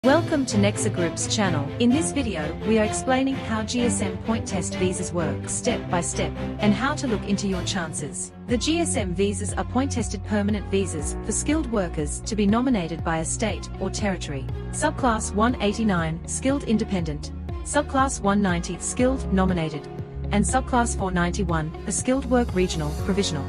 Welcome to Nexa Group's channel. In this video, we are explaining how GSM point test visas work step by step, and how to look into your chances. The GSM visas are point-tested permanent visas for skilled workers to be nominated by a state or territory. Subclass 189, Skilled Independent, Subclass 190, Skilled Nominated, and Subclass 491, the Skilled Work Regional, Provisional.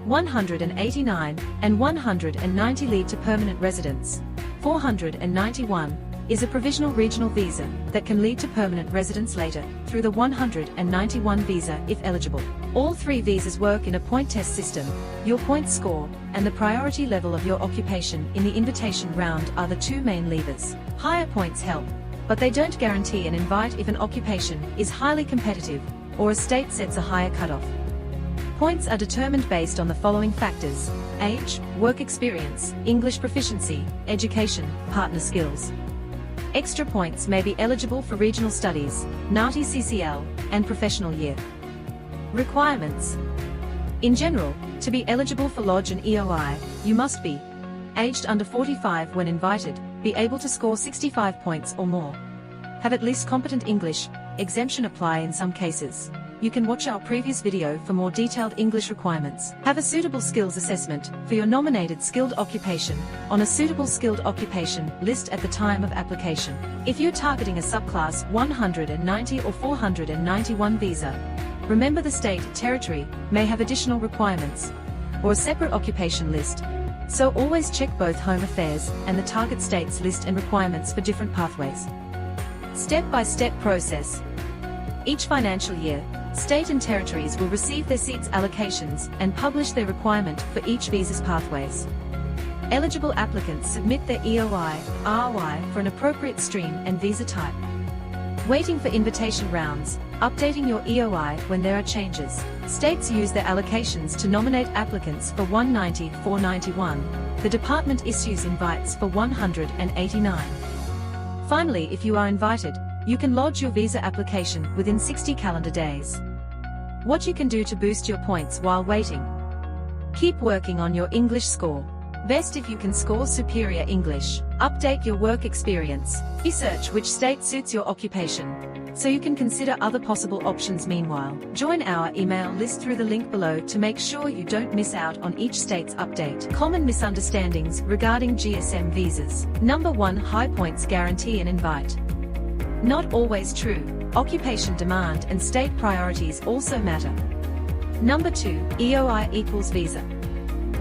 189 and 190 lead to permanent residence. 491 is a provisional regional visa that can lead to permanent residence later, through the 191 visa if eligible. All three visas work in a point test system. Your points score and the priority level of your occupation in the invitation round are the two main levers. Higher points help, but they don't guarantee an invite if an occupation is highly competitive or a state sets a higher cutoff. Points are determined based on the following factors: age, work experience, English proficiency, education, partner skills. Extra points may be eligible for regional studies, NATI CCL, and professional year. Requirements. In general, to be eligible for Lodge and EOI, you must be aged under 45 when invited, be able to score 65 points or more, have at least competent English, exemption apply in some cases. You can watch our previous video for more detailed English requirements. Have a suitable skills assessment for your nominated skilled occupation on a suitable skilled occupation list at the time of application. If you're targeting a subclass 190 or 491 visa, remember the state, territory may have additional requirements or a separate occupation list. So always check both Home Affairs and the target state's list and requirements for different pathways. Step-by-step process. Each financial year, state and territories will receive their seats allocations and publish their requirement for each visa's pathways. Eligible applicants submit their EOI, ROI for an appropriate stream and visa type. Waiting for invitation rounds, updating your EOI when there are changes. States use their allocations to nominate applicants for 190, 491. The department issues invites for 189. Finally, if you are invited, you can lodge your visa application within 60 calendar days. What you can do to boost your points while waiting. Keep working on your English score. Best if you can score superior English. Update your work experience. Research which state suits your occupation, so you can consider other possible options meanwhile. Join our email list through the link below to make sure you don't miss out on each state's update. Common misunderstandings regarding GSM visas. Number 1. High points guarantee an invite. Not always true. Occupation demand and state priorities also matter. Number 2. EOI equals visa.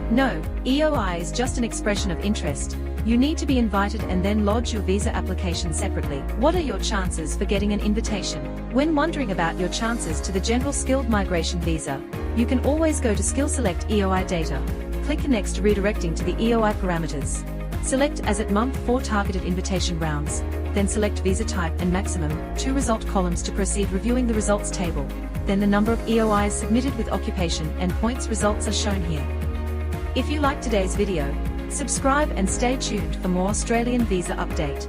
No, EOI is just an expression of interest. You need to be invited and then lodge your visa application separately. What are your chances for getting an invitation? When wondering about your chances to the General Skilled Migration Visa, you can always go to SkillSelect EOI data. Click Next, redirecting to the EOI parameters. Select as at month 4 targeted invitation rounds. Then select visa type and maximum 2 result columns to proceed reviewing the results table. Then the number of EOIs submitted with occupation and points results are shown here. If you liked today's video, subscribe and stay tuned for more Australian visa update.